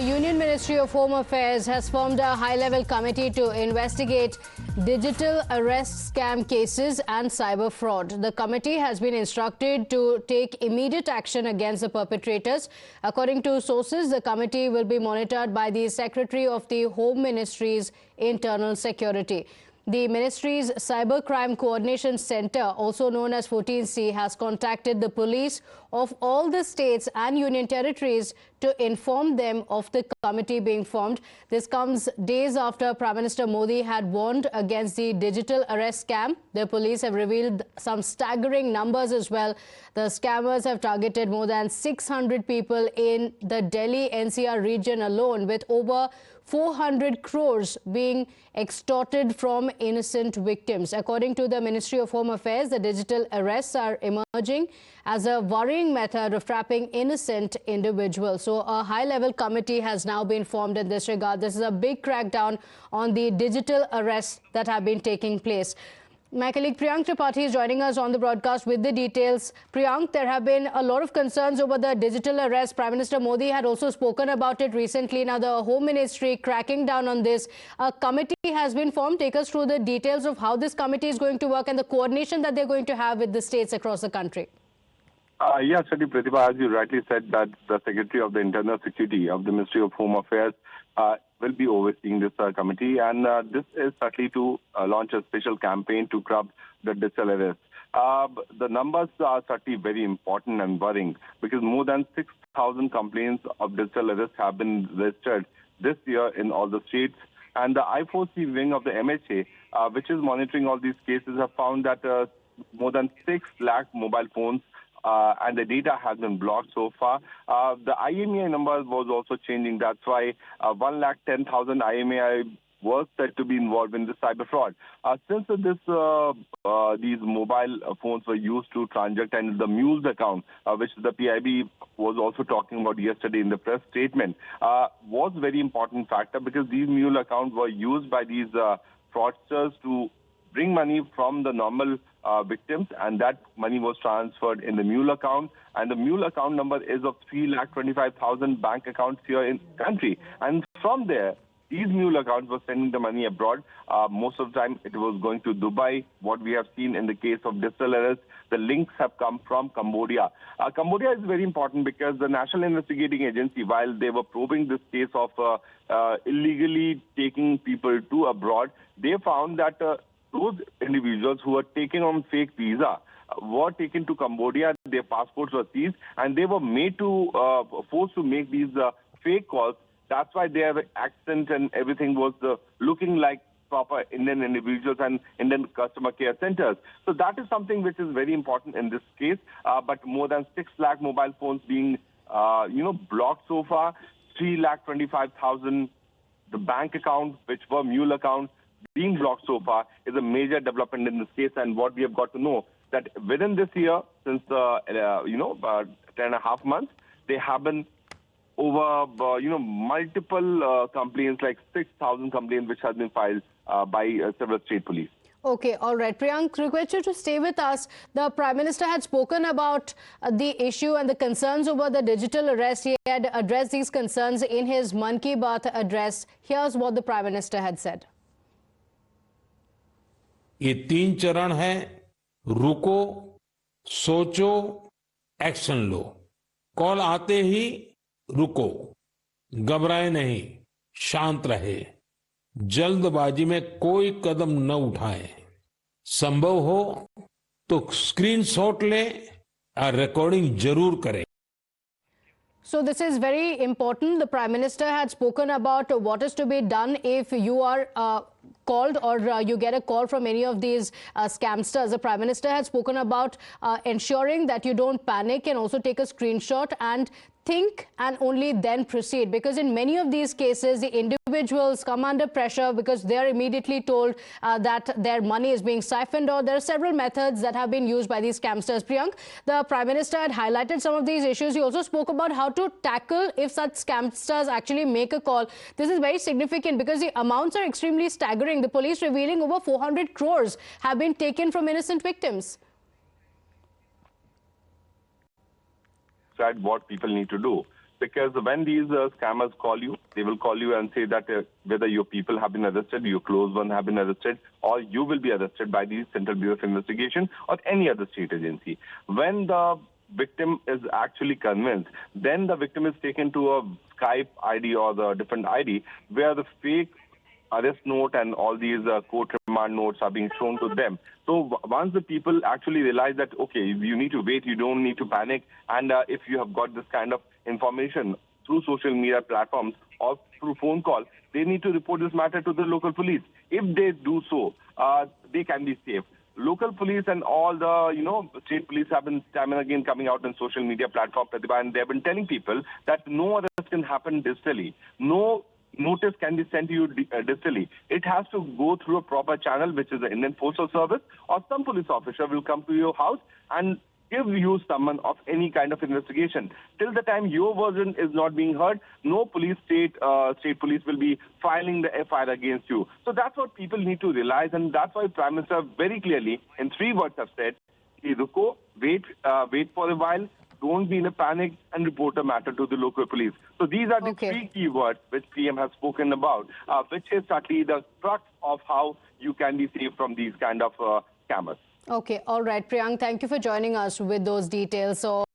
The Union Ministry of Home Affairs has formed a high-level committee to investigate digital arrest scam cases and cyber fraud. The committee has been instructed to take immediate action against the perpetrators. According to sources, the committee will be monitored by the Secretary of the Home Ministry's Internal Security. The ministry's Cybercrime Coordination Center, also known as 14C, has contacted the police of all the states and union territories to inform them of the committee being formed. This comes days after Prime Minister Modi had warned against the digital arrest scam. The police have revealed some staggering numbers as well. The scammers have targeted more than 600 people in the Delhi NCR region alone, with over 400 crores being extorted from innocent victims. According to the Ministry of Home Affairs, the digital arrests are emerging as a worrying method of trapping innocent individuals. So a high-level committee has now been formed in this regard. This is a big crackdown on the digital arrests that have been taking place. My colleague Priyank Tripathi is joining us on the broadcast with the details. Priyank, there have been a lot of concerns over the digital arrest. Prime Minister Modi had also spoken about it recently. Now, the Home Ministry cracking down on this. A committee has been formed. Take us through the details of how this committee is going to work and the coordination that they're going to have with the states across the country. Yes, Pratibha, as you rightly said, that the Secretary of the Internal Security of the Ministry of Home Affairs will be overseeing this committee, and this is certainly to launch a special campaign to curb the digital arrest. The numbers are certainly very important and worrying, because more than 6,000 complaints of digital arrest have been registered this year in all the states. And the I4C wing of the MHA, which is monitoring all these cases, have found that more than 6 lakh mobile phones and the data has been blocked so far. The IMEI number was also changing. That's why 110,000 IMEI was said to be involved in the cyber fraud. Since these mobile phones were used to transact, and the Mules account, which the PIB was also talking about yesterday in the press statement, was very important factor, because these Mule accounts were used by these fraudsters to bring money from the normal victims, and that money was transferred in the Mule account. And the Mule account number is of 3,25,000 bank accounts here in the country. And from there, these Mule accounts were sending the money abroad. Most of the time, it was going to Dubai. What we have seen in the case of digital arrest, the links have come from Cambodia. Cambodia is very important, because the National Investigating Agency, while they were probing this case of illegally taking people to abroad, they found that those individuals who were taken on fake visa were taken to Cambodia. Their passports were seized, and they were made to forced to make these fake calls. That's why their accent and everything was looking like proper Indian individuals and Indian customer care centers. So that is something which is very important in this case. But more than 6 lakh mobile phones being blocked so far, 3,25,000 the bank accounts, which were Mule accounts, being blocked so far, is a major development in this case. And what we have got to know, that within this year, since 10.5 months, there have been over multiple complaints, like 6,000 complaints, which has been filed by several state police. Okay, all right. Priyank, request you to stay with us. The Prime Minister had spoken about the issue and the concerns over the digital arrest. He had addressed these concerns in his Mann Ki Baat address. Here's what the Prime Minister had said. ये 3 चरण है: रुको, सोचो, action लो। Call आते ही रुको, घबराए नहीं, शांत रहे, जल्दबाजी में कोई कदम न उठाएं। संभव हो तो स्क्रीनशॉट लें और रिकॉर्डिंग जरूर करें। So this is very important. The Prime Minister had spoken about what is to be done if you are called or you get a call from any of these scamsters. The Prime Minister had spoken about ensuring that you don't panic and also take a screenshot and think and only then proceed, because in many of these cases the individuals come under pressure because they are immediately told that their money is being siphoned, or there are several methods that have been used by these scamsters. Priyank, the Prime Minister had highlighted some of these issues. He also spoke about how to tackle if such scamsters actually make a call. This is very significant because the amounts are extremely staggering. The police revealing over 400 crores have been taken from innocent victims. What people need to do. because when these scammers call you, they will call you and say that whether your people have been arrested, your close ones have been arrested, or you will be arrested by the Central Bureau of Investigation or any other state agency. When the victim is actually convinced, then the victim is taken to a Skype ID or the different ID where the fake arrest note and all these court remand notes are being shown to them. So once the people actually realize that, okay, you need to wait, you don't need to panic, and if you have got this kind of information through social media platforms or through phone call, they need to report this matter to the local police. If they do so, they can be safe. Local police and all the, state police have been time and again coming out on social media platform, Pratibha, and they have been telling people that no arrest can happen digitally. No notice can be sent to you digitally. It has to go through a proper channel, which is the Indian Postal Service, or some police officer will come to your house and give you summon of any kind of investigation. Till the time your version is not being heard, no state police will be filing the FIR against you. So that's what people need to realize, and that's why Prime Minister very clearly in 3 words have said, "Ruko, wait for a while, don't be in a panic, and report a matter to the local police." So these are the 3 key words which PM has spoken about, which is certainly the crux of how you can be safe from these kind of scammers. Okay, all right, Priyank, thank you for joining us with those details. So